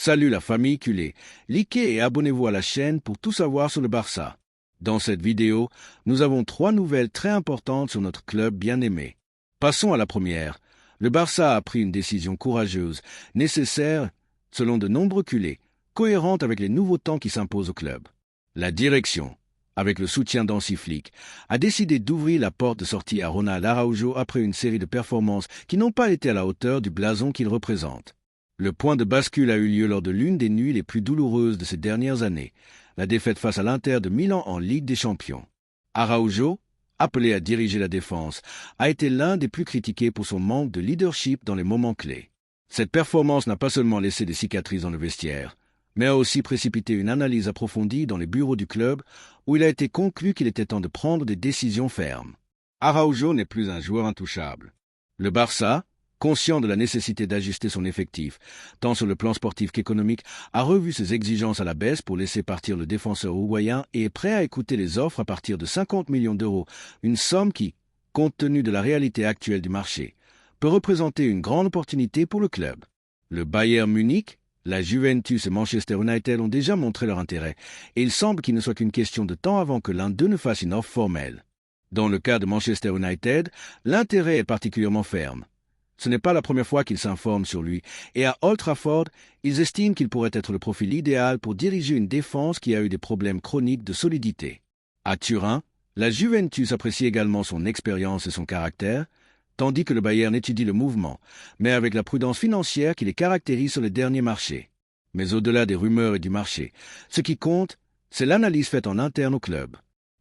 Salut la famille culée, likez et abonnez-vous à la chaîne pour tout savoir sur le Barça. Dans cette vidéo, nous avons 3 nouvelles très importantes sur notre club bien-aimé. Passons à la première. Le Barça a pris une décision courageuse, nécessaire, selon de nombreux culés, cohérente avec les nouveaux temps qui s'imposent au club. La direction, avec le soutien d'Hansi Flick, a décidé d'ouvrir la porte de sortie à Ronald Araujo après une série de performances qui n'ont pas été à la hauteur du blason qu'il représente. Le point de bascule a eu lieu lors de l'une des nuits les plus douloureuses de ces dernières années, la défaite face à l'Inter de Milan en Ligue des Champions. Araujo, appelé à diriger la défense, a été l'un des plus critiqués pour son manque de leadership dans les moments clés. Cette performance n'a pas seulement laissé des cicatrices dans le vestiaire, mais a aussi précipité une analyse approfondie dans les bureaux du club où il a été conclu qu'il était temps de prendre des décisions fermes. Araujo n'est plus un joueur intouchable. Le Barça, conscient de la nécessité d'ajuster son effectif, tant sur le plan sportif qu'économique, a revu ses exigences à la baisse pour laisser partir le défenseur uruguayen et est prêt à écouter les offres à partir de 50 millions d'euros, une somme qui, compte tenu de la réalité actuelle du marché, peut représenter une grande opportunité pour le club. Le Bayern Munich, la Juventus et Manchester United ont déjà montré leur intérêt, et il semble qu'il ne soit qu'une question de temps avant que l'un d'eux ne fasse une offre formelle. Dans le cas de Manchester United, l'intérêt est particulièrement ferme. Ce n'est pas la première fois qu'ils s'informent sur lui, et à Old Trafford, ils estiment qu'il pourrait être le profil idéal pour diriger une défense qui a eu des problèmes chroniques de solidité. À Turin, la Juventus apprécie également son expérience et son caractère, tandis que le Bayern étudie le mouvement, mais avec la prudence financière qui les caractérise sur les derniers marchés. Mais au-delà des rumeurs et du marché, ce qui compte, c'est l'analyse faite en interne au club.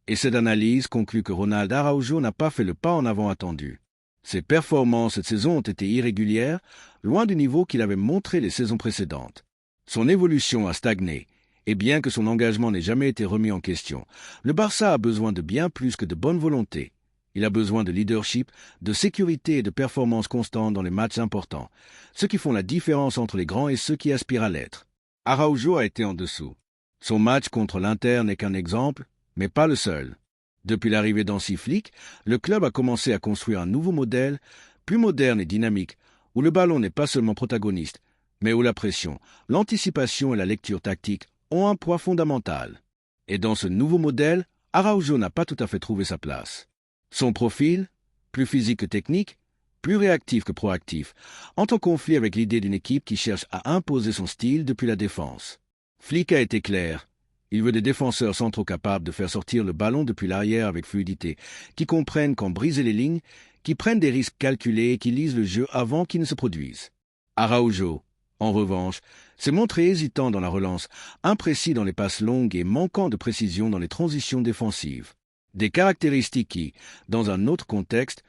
Et cette analyse conclut que Ronald Araujo n'a pas fait le pas en avant attendu. Ses performances cette saison ont été irrégulières, loin du niveau qu'il avait montré les saisons précédentes. Son évolution a stagné, et bien que son engagement n'ait jamais été remis en question, le Barça a besoin de bien plus que de bonne volonté. Il a besoin de leadership, de sécurité et de performances constantes dans les matchs importants, ce qui font la différence entre les grands et ceux qui aspirent à l'être. Araujo a été en dessous. Son match contre l'Inter n'est qu'un exemple, mais pas le seul. Depuis l'arrivée d'Hansi Flick, le club a commencé à construire un nouveau modèle, plus moderne et dynamique, où le ballon n'est pas seulement protagoniste, mais où la pression, l'anticipation et la lecture tactique ont un poids fondamental. Et dans ce nouveau modèle, Araujo n'a pas tout à fait trouvé sa place. Son profil, plus physique que technique, plus réactif que proactif, entre en conflit avec l'idée d'une équipe qui cherche à imposer son style depuis la défense. Flick a été clair. Il veut des défenseurs centraux capables de faire sortir le ballon depuis l'arrière avec fluidité, qui comprennent quand briser les lignes, qui prennent des risques calculés et qui lisent le jeu avant qu'il ne se produise. Araujo, en revanche, s'est montré hésitant dans la relance, imprécis dans les passes longues et manquant de précision dans les transitions défensives. Des caractéristiques qui, dans un autre contexte,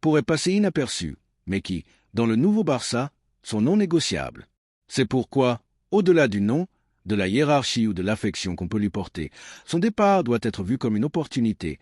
pourraient passer inaperçues, mais qui, dans le nouveau Barça, sont non négociables. C'est pourquoi, au-delà du nom, de la hiérarchie ou de l'affection qu'on peut lui porter, son départ doit être vu comme une opportunité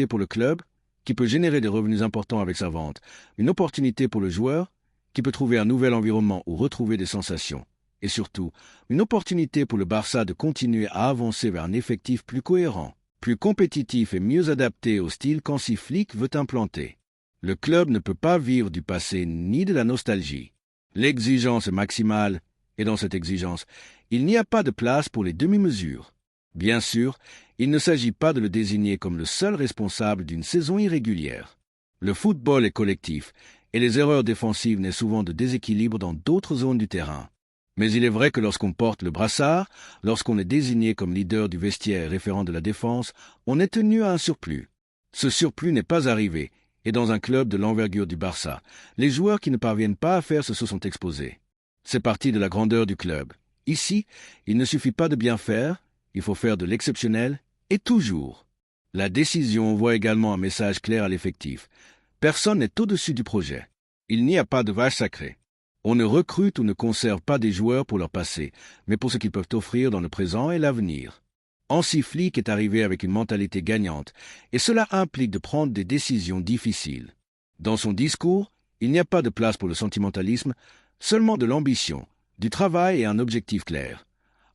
pour le club, qui peut générer des revenus importants avec sa vente, une opportunité pour le joueur, qui peut trouver un nouvel environnement ou retrouver des sensations, et surtout, une opportunité pour le Barça de continuer à avancer vers un effectif plus cohérent, plus compétitif et mieux adapté au style qu'Hansi Flick veut implanter. Le club ne peut pas vivre du passé ni de la nostalgie. L'exigence est maximale, et dans cette exigence, il n'y a pas de place pour les demi-mesures. Bien sûr, il ne s'agit pas de le désigner comme le seul responsable d'une saison irrégulière. Le football est collectif, et les erreurs défensives naissent souvent de déséquilibres dans d'autres zones du terrain. Mais il est vrai que lorsqu'on porte le brassard, lorsqu'on est désigné comme leader du vestiaire et référent de la défense, on est tenu à un surplus. Ce surplus n'est pas arrivé, et dans un club de l'envergure du Barça, les joueurs qui ne parviennent pas à faire ce se sont exposés. C'est partie de la grandeur du club. Ici, il ne suffit pas de bien faire, il faut faire de l'exceptionnel, et toujours. La décision envoie également un message clair à l'effectif. Personne n'est au-dessus du projet. Il n'y a pas de vache sacrée. On ne recrute ou ne conserve pas des joueurs pour leur passé, mais pour ce qu'ils peuvent offrir dans le présent et l'avenir. Hansi Flick est arrivé avec une mentalité gagnante, et cela implique de prendre des décisions difficiles. Dans son discours, il n'y a pas de place pour le sentimentalisme, seulement de l'ambition, du travail et un objectif clair.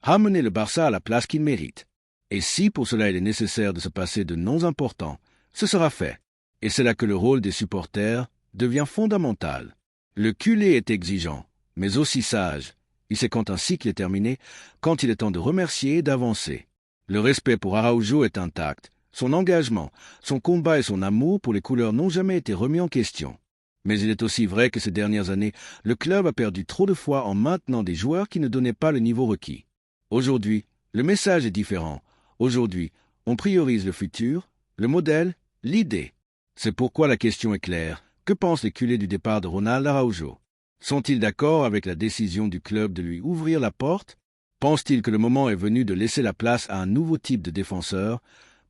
Ramener le Barça à la place qu'il mérite. Et si pour cela il est nécessaire de se passer de noms importants, ce sera fait. Et c'est là que le rôle des supporters devient fondamental. Le culé est exigeant, mais aussi sage, Il sait quand un cycle est terminé, quand il est temps de remercier et d'avancer. Le respect pour Araujo est intact. Son engagement, son combat et son amour pour les couleurs n'ont jamais été remis en question. Mais il est aussi vrai que ces dernières années, le club a perdu trop de fois en maintenant des joueurs qui ne donnaient pas le niveau requis. Aujourd'hui, le message est différent. Aujourd'hui, on priorise le futur, le modèle, l'idée. C'est pourquoi la question est claire. Que pensent les culés du départ de Ronald Araujo? Sont-ils d'accord avec la décision du club de lui ouvrir la porte? Pensent-ils que le moment est venu de laisser la place à un nouveau type de défenseur,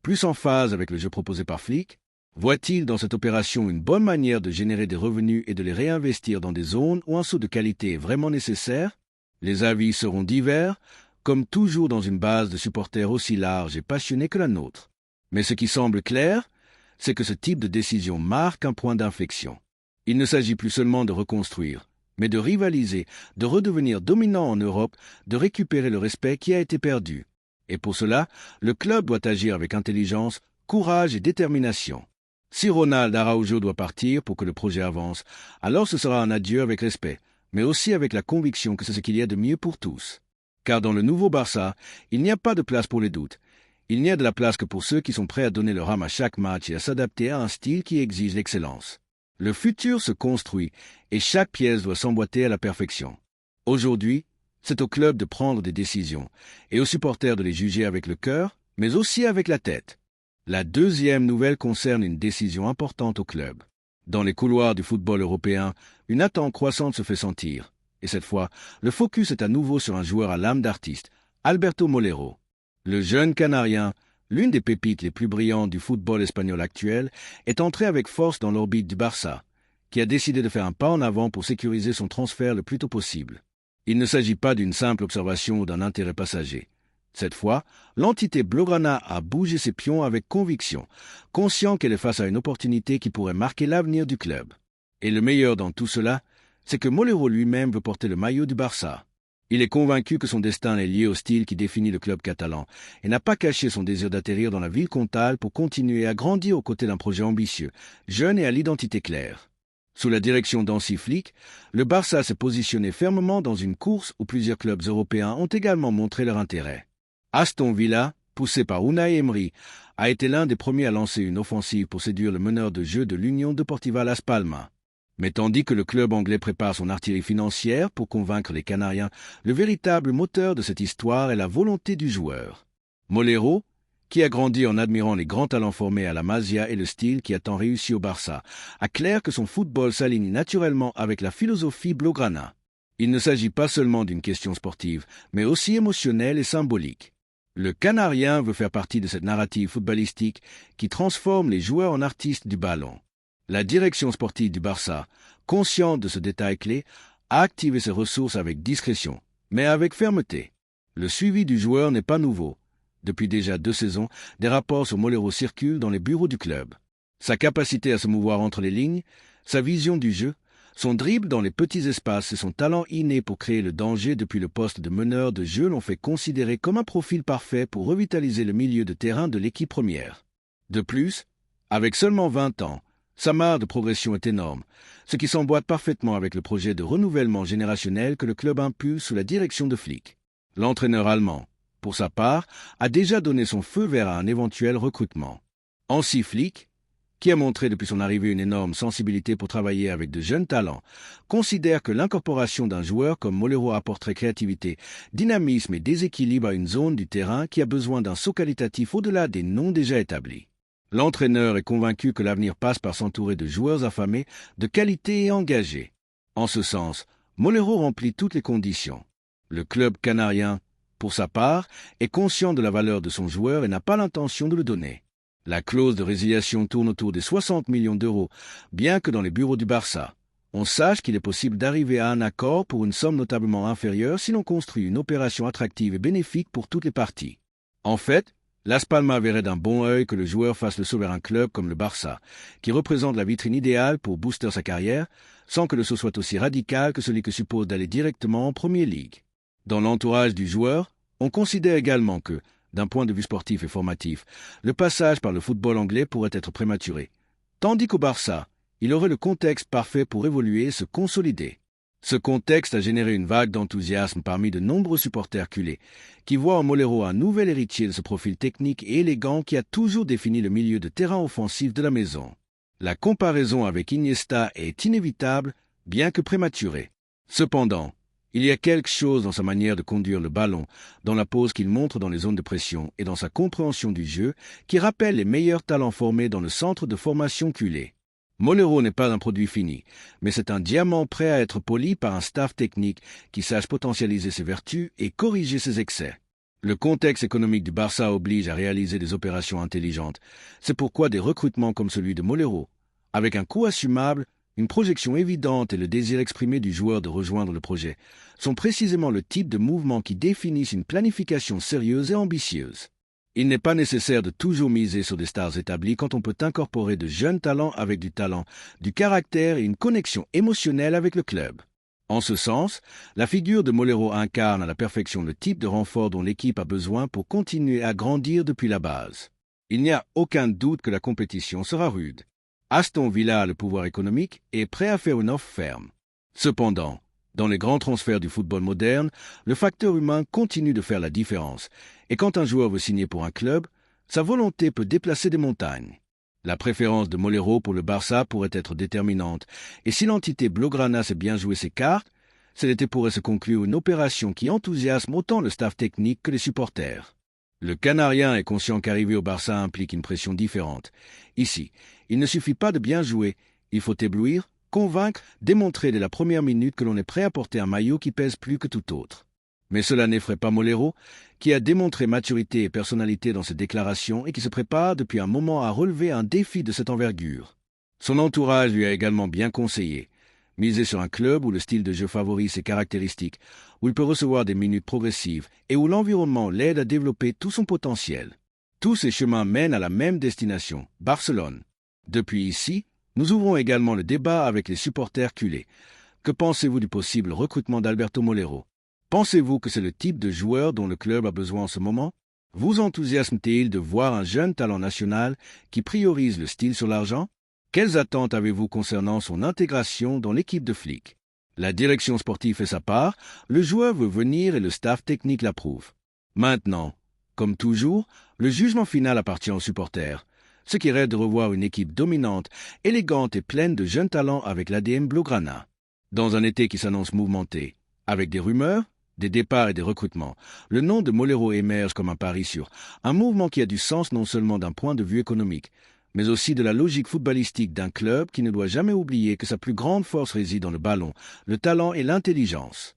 plus en phase avec le jeu proposé par Flick? Voit-il dans cette opération une bonne manière de générer des revenus et de les réinvestir dans des zones où un saut de qualité est vraiment nécessaire? Les avis seront divers, comme toujours dans une base de supporters aussi large et passionnée que la nôtre. Mais ce qui semble clair, c'est que ce type de décision marque un point d'inflexion. Il ne s'agit plus seulement de reconstruire, mais de rivaliser, de redevenir dominant en Europe, de récupérer le respect qui a été perdu. Et pour cela, le club doit agir avec intelligence, courage et détermination. Si Ronald Araujo doit partir pour que le projet avance, alors ce sera un adieu avec respect, mais aussi avec la conviction que c'est ce qu'il y a de mieux pour tous. Car dans le nouveau Barça, il n'y a pas de place pour les doutes. Il n'y a de la place que pour ceux qui sont prêts à donner leur âme à chaque match et à s'adapter à un style qui exige l'excellence. Le futur se construit et chaque pièce doit s'emboîter à la perfection. Aujourd'hui, c'est au club de prendre des décisions et aux supporters de les juger avec le cœur, mais aussi avec la tête. La deuxième nouvelle concerne une décision importante au club. Dans les couloirs du football européen, une attente croissante se fait sentir. Et cette fois, le focus est à nouveau sur un joueur à l'âme d'artiste, Alberto Molero. Le jeune Canarien, l'une des pépites les plus brillantes du football espagnol actuel, est entré avec force dans l'orbite du Barça, qui a décidé de faire un pas en avant pour sécuriser son transfert le plus tôt possible. Il ne s'agit pas d'une simple observation ou d'un intérêt passager. Cette fois, l'entité Blaugrana a bougé ses pions avec conviction, conscient qu'elle est face à une opportunité qui pourrait marquer l'avenir du club. Et le meilleur dans tout cela, c'est que Molero lui-même veut porter le maillot du Barça. Il est convaincu que son destin est lié au style qui définit le club catalan et n'a pas caché son désir d'atterrir dans la ville comtale pour continuer à grandir aux côtés d'un projet ambitieux, jeune et à l'identité claire. Sous la direction d'Hansi Flick, le Barça s'est positionné fermement dans une course où plusieurs clubs européens ont également montré leur intérêt. Aston Villa, poussé par Unai Emery, a été l'un des premiers à lancer une offensive pour séduire le meneur de jeu de l'Union Deportiva Las Palmas. Mais tandis que le club anglais prépare son artillerie financière pour convaincre les Canariens, le véritable moteur de cette histoire est la volonté du joueur. Molero, qui a grandi en admirant les grands talents formés à la Masia et le style qui a tant réussi au Barça, a clair que son football s'aligne naturellement avec la philosophie Blaugrana. Il ne s'agit pas seulement d'une question sportive, mais aussi émotionnelle et symbolique. Le Canarien veut faire partie de cette narrative footballistique qui transforme les joueurs en artistes du ballon. La direction sportive du Barça, consciente de ce détail clé, a activé ses ressources avec discrétion, mais avec fermeté. Le suivi du joueur n'est pas nouveau. Depuis déjà 2 saisons, des rapports sur Molero circulent dans les bureaux du club. Sa capacité à se mouvoir entre les lignes, sa vision du jeu, son dribble dans les petits espaces et son talent inné pour créer le danger depuis le poste de meneur de jeu l'ont fait considérer comme un profil parfait pour revitaliser le milieu de terrain de l'équipe première. De plus, avec seulement 20 ans, sa marge de progression est énorme, ce qui s'emboîte parfaitement avec le projet de renouvellement générationnel que le club impulse sous la direction de Flick. L'entraîneur allemand, pour sa part, a déjà donné son feu vert à un éventuel recrutement. Hansi Flick, qui a montré depuis son arrivée une énorme sensibilité pour travailler avec de jeunes talents, considère que l'incorporation d'un joueur comme Molero apporterait créativité, dynamisme et déséquilibre à une zone du terrain qui a besoin d'un saut qualitatif au-delà des noms déjà établis. L'entraîneur est convaincu que l'avenir passe par s'entourer de joueurs affamés, de qualité et engagés. En ce sens, Molero remplit toutes les conditions. Le club canarien, pour sa part, est conscient de la valeur de son joueur et n'a pas l'intention de le donner. La clause de résiliation tourne autour des 60 millions d'euros, bien que dans les bureaux du Barça, on sache qu'il est possible d'arriver à un accord pour une somme notablement inférieure si l'on construit une opération attractive et bénéfique pour toutes les parties. En fait, Las Palmas verrait d'un bon œil que le joueur fasse le saut vers un club comme le Barça, qui représente la vitrine idéale pour booster sa carrière, sans que le saut soit aussi radical que celui que suppose d'aller directement en Premier League. Dans l'entourage du joueur, on considère également que, d'un point de vue sportif et formatif, le passage par le football anglais pourrait être prématuré, tandis qu'au Barça, il aurait le contexte parfait pour évoluer et se consolider. Ce contexte a généré une vague d'enthousiasme parmi de nombreux supporters culés, qui voient en Molero un nouvel héritier de ce profil technique et élégant qui a toujours défini le milieu de terrain offensif de la maison. La comparaison avec Iniesta est inévitable, bien que prématurée. Cependant, il y a quelque chose dans sa manière de conduire le ballon, dans la pose qu'il montre dans les zones de pression et dans sa compréhension du jeu qui rappelle les meilleurs talents formés dans le centre de formation culé. Molero n'est pas un produit fini, mais c'est un diamant prêt à être poli par un staff technique qui sache potentialiser ses vertus et corriger ses excès. Le contexte économique du Barça oblige à réaliser des opérations intelligentes. C'est pourquoi des recrutements comme celui de Molero, avec un coût assumable, une projection évidente et le désir exprimé du joueur de rejoindre le projet, sont précisément le type de mouvements qui définissent une planification sérieuse et ambitieuse. Il n'est pas nécessaire de toujours miser sur des stars établies quand on peut incorporer de jeunes talents avec du talent, du caractère et une connexion émotionnelle avec le club. En ce sens, la figure de Molero incarne à la perfection le type de renfort dont l'équipe a besoin pour continuer à grandir depuis la base. Il n'y a aucun doute que la compétition sera rude. Aston Villa a le pouvoir économique et est prêt à faire une offre ferme. Cependant, dans les grands transferts du football moderne, le facteur humain continue de faire la différence, et quand un joueur veut signer pour un club, sa volonté peut déplacer des montagnes. La préférence de Molero pour le Barça pourrait être déterminante, et si l'entité Blaugrana sait bien jouer ses cartes, cet été pourrait se conclure une opération qui enthousiasme autant le staff technique que les supporters. Le Canarien est conscient qu'arriver au Barça implique une pression différente. Ici, il ne suffit pas de bien jouer, il faut éblouir, convaincre, démontrer dès la première minute que l'on est prêt à porter un maillot qui pèse plus que tout autre. Mais cela n'effraie pas Molero, qui a démontré maturité et personnalité dans ses déclarations et qui se prépare depuis un moment à relever un défi de cette envergure. Son entourage lui a également bien conseillé. Miser sur un club où le style de jeu favorise ses caractéristiques, où il peut recevoir des minutes progressives et où l'environnement l'aide à développer tout son potentiel. Tous ces chemins mènent à la même destination, Barcelone. Depuis ici, nous ouvrons également le débat avec les supporters culés. Que pensez-vous du possible recrutement d'Alberto Molero? Pensez-vous que c'est le type de joueur dont le club a besoin en ce moment? Vous enthousiasme-t-il de voir un jeune talent national qui priorise le style sur l'argent? Quelles attentes avez-vous concernant son intégration dans l'équipe de Flick? La direction sportive fait sa part, le joueur veut venir et le staff technique l'approuve. Maintenant, comme toujours, le jugement final appartient aux supporters. Ce qui rêve de revoir une équipe dominante, élégante et pleine de jeunes talents avec l'ADN Blaugrana. Dans un été qui s'annonce mouvementé, avec des rumeurs, des départs et des recrutements, le nom de Molero émerge comme un pari sûr, un mouvement qui a du sens non seulement d'un point de vue économique, mais aussi de la logique footballistique d'un club qui ne doit jamais oublier que sa plus grande force réside dans le ballon, le talent et l'intelligence.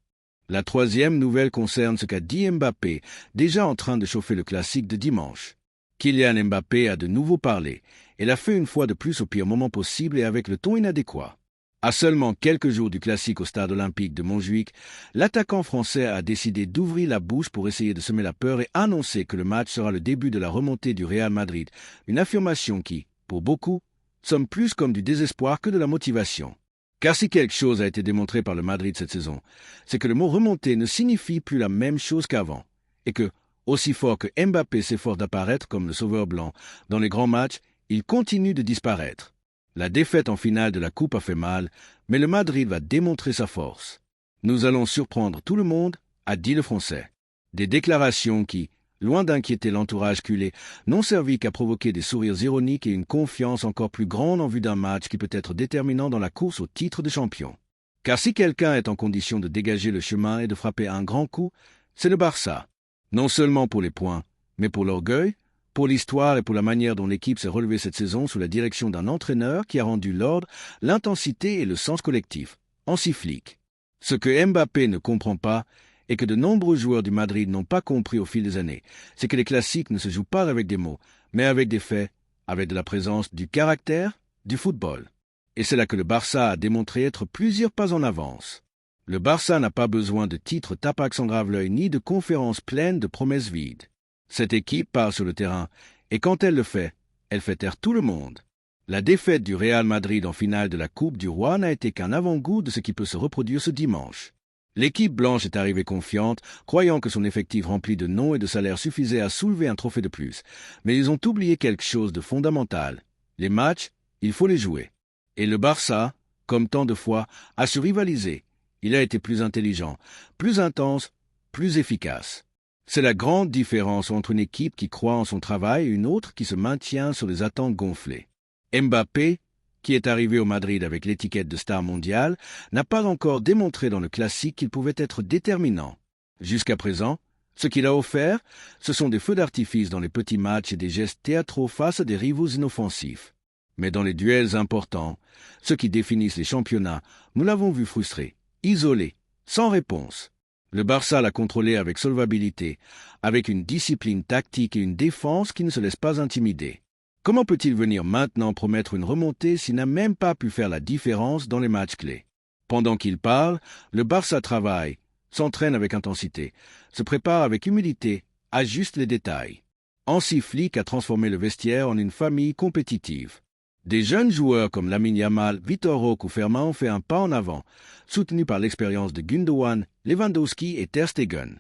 La troisième nouvelle concerne ce qu'a dit Mbappé, déjà en train de chauffer le classique de dimanche. Kylian Mbappé a de nouveau parlé, et l'a fait une fois de plus au pire moment possible et avec le ton inadéquat. À seulement quelques jours du classique au stade olympique de Montjuïc, l'attaquant français a décidé d'ouvrir la bouche pour essayer de semer la peur et annoncer que le match sera le début de la remontée du Real Madrid, une affirmation qui, pour beaucoup, sonne plus comme du désespoir que de la motivation. Car si quelque chose a été démontré par le Madrid cette saison, c'est que le mot remonter ne signifie plus la même chose qu'avant, et que, aussi fort que Mbappé s'efforce d'apparaître comme le sauveur blanc dans les grands matchs, il continue de disparaître. La défaite en finale de la Coupe a fait mal, mais le Madrid va démontrer sa force. Nous allons surprendre tout le monde, a dit le Français. Des déclarations qui, loin d'inquiéter l'entourage culé, n'ont servi qu'à provoquer des sourires ironiques et une confiance encore plus grande en vue d'un match qui peut être déterminant dans la course au titre de champion. Car si quelqu'un est en condition de dégager le chemin et de frapper un grand coup, c'est le Barça. Non seulement pour les points, mais pour l'orgueil, pour l'histoire et pour la manière dont l'équipe s'est relevée cette saison sous la direction d'un entraîneur qui a rendu l'ordre, l'intensité et le sens collectif, Hansi Flick. Ce que Mbappé ne comprend pas, et que de nombreux joueurs du Madrid n'ont pas compris au fil des années, c'est que les classiques ne se jouent pas avec des mots, mais avec des faits, avec de la présence, du caractère, du football. Et c'est là que le Barça a démontré être plusieurs pas en avance. Le Barça n'a pas besoin de titres tapax en grave-l'œil ni de conférences pleines de promesses vides. Cette équipe part sur le terrain, et quand elle le fait, elle fait taire tout le monde. La défaite du Real Madrid en finale de la Coupe du Roi n'a été qu'un avant-goût de ce qui peut se reproduire ce dimanche. L'équipe blanche est arrivée confiante, croyant que son effectif rempli de noms et de salaires suffisait à soulever un trophée de plus. Mais ils ont oublié quelque chose de fondamental. Les matchs, il faut les jouer. Et le Barça, comme tant de fois, a su rivaliser. Il a été plus intelligent, plus intense, plus efficace. C'est la grande différence entre une équipe qui croit en son travail et une autre qui se maintient sur les attentes gonflées. Mbappé, qui est arrivé au Madrid avec l'étiquette de star mondiale, n'a pas encore démontré dans le classique qu'il pouvait être déterminant. Jusqu'à présent, ce qu'il a offert, ce sont des feux d'artifice dans les petits matchs et des gestes théâtraux face à des rivaux inoffensifs. Mais dans les duels importants, ceux qui définissent les championnats, nous l'avons vu frustré, isolé, sans réponse. Le Barça l'a contrôlé avec solvabilité, avec une discipline tactique et une défense qui ne se laisse pas intimider. Comment peut-il venir maintenant promettre une remontée s'il n'a même pas pu faire la différence dans les matchs clés? Pendant qu'il parle, le Barça travaille, s'entraîne avec intensité, se prépare avec humilité, ajuste les détails. Hansi Flick a transformé le vestiaire en une famille compétitive. Des jeunes joueurs comme Lamine Yamal, Vitor Roque ou Fermin ont fait un pas en avant, soutenus par l'expérience de Gundogan, Lewandowski et Ter Stegen.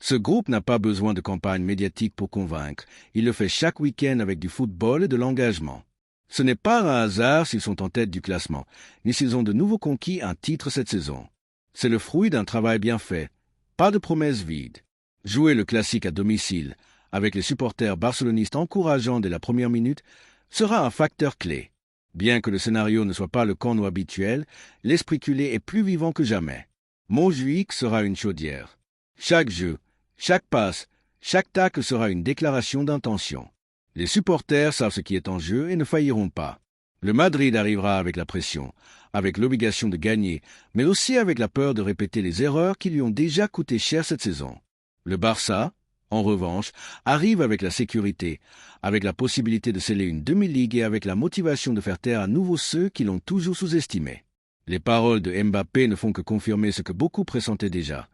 Ce groupe n'a pas besoin de campagne médiatique pour convaincre. Il le fait chaque week-end avec du football et de l'engagement. Ce n'est pas un hasard s'ils sont en tête du classement, ni s'ils ont de nouveau conquis un titre cette saison. C'est le fruit d'un travail bien fait, pas de promesses vides. Jouer le classique à domicile, avec les supporters barcelonistes encourageants dès la première minute, sera un facteur clé. Bien que le scénario ne soit pas le camp habituel, l'esprit culé est plus vivant que jamais. Montjuïc sera une chaudière. Chaque jeu, chaque passe, chaque tacle sera une déclaration d'intention. Les supporters savent ce qui est en jeu et ne failliront pas. Le Madrid arrivera avec la pression, avec l'obligation de gagner, mais aussi avec la peur de répéter les erreurs qui lui ont déjà coûté cher cette saison. Le Barça, en revanche, arrive avec la sécurité, avec la possibilité de sceller une demi-ligue et avec la motivation de faire taire à nouveau ceux qui l'ont toujours sous-estimé. Les paroles de Mbappé ne font que confirmer ce que beaucoup pressentaient déjà.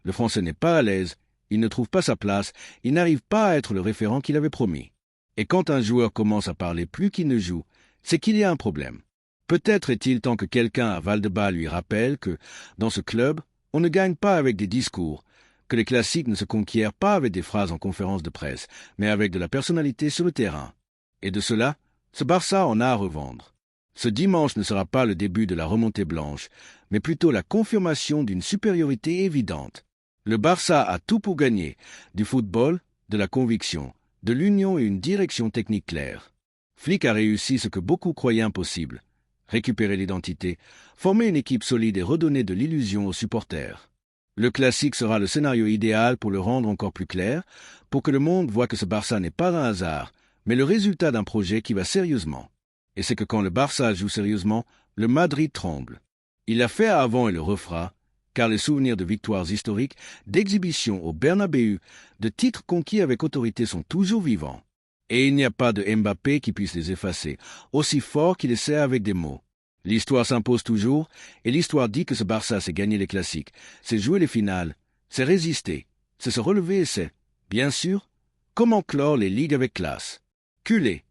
Le Français n'est pas à l'aise, il ne trouve pas sa place, il n'arrive pas à être le référent qu'il avait promis. Et quand un joueur commence à parler plus qu'il ne joue, c'est qu'il y a un problème. Peut-être est-il temps que quelqu'un à Valdebebas lui rappelle que, dans ce club, on ne gagne pas avec des discours, que les classiques ne se conquièrent pas avec des phrases en conférence de presse, mais avec de la personnalité sur le terrain. Et de cela, ce Barça en a à revendre. Ce dimanche ne sera pas le début de la remontée blanche, mais plutôt la confirmation d'une supériorité évidente. Le Barça a tout pour gagner, du football, de la conviction, de l'union et une direction technique claire. Flick a réussi ce que beaucoup croyaient impossible, récupérer l'identité, former une équipe solide et redonner de l'illusion aux supporters. Le classique sera le scénario idéal pour le rendre encore plus clair, pour que le monde voit que ce Barça n'est pas un hasard, mais le résultat d'un projet qui va sérieusement. Et c'est que quand le Barça joue sérieusement, le Madrid tremble. Il l'a fait avant et le refera, car les souvenirs de victoires historiques, d'exhibitions au Bernabéu, de titres conquis avec autorité sont toujours vivants. Et il n'y a pas de Mbappé qui puisse les effacer, aussi fort qu'il essaie avec des mots. L'histoire s'impose toujours, et l'histoire dit que ce Barça c'est gagner les classiques, c'est jouer les finales, c'est résister, c'est se relever et c'est, bien sûr, comment clore les ligues avec classe. Culé,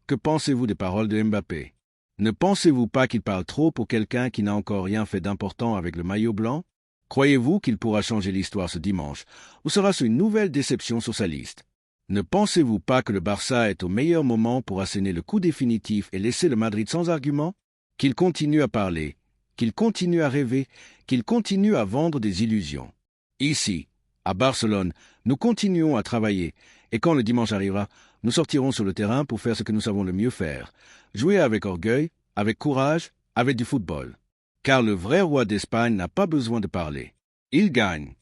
que pensez-vous des paroles de Mbappé? Ne pensez-vous pas qu'il parle trop pour quelqu'un qui n'a encore rien fait d'important avec le maillot blanc? Croyez-vous qu'il pourra changer l'histoire ce dimanche, ou sera-ce une nouvelle déception sur sa liste? Ne pensez-vous pas que le Barça est au meilleur moment pour asséner le coup définitif et laisser le Madrid sans argument? Qu'il continue à parler, qu'il continue à rêver, qu'il continue à vendre des illusions. Ici, à Barcelone, nous continuons à travailler, et quand le dimanche arrivera, nous sortirons sur le terrain pour faire ce que nous savons le mieux faire, jouer avec orgueil, avec courage, avec du football. Car le vrai roi d'Espagne n'a pas besoin de parler. Il gagne.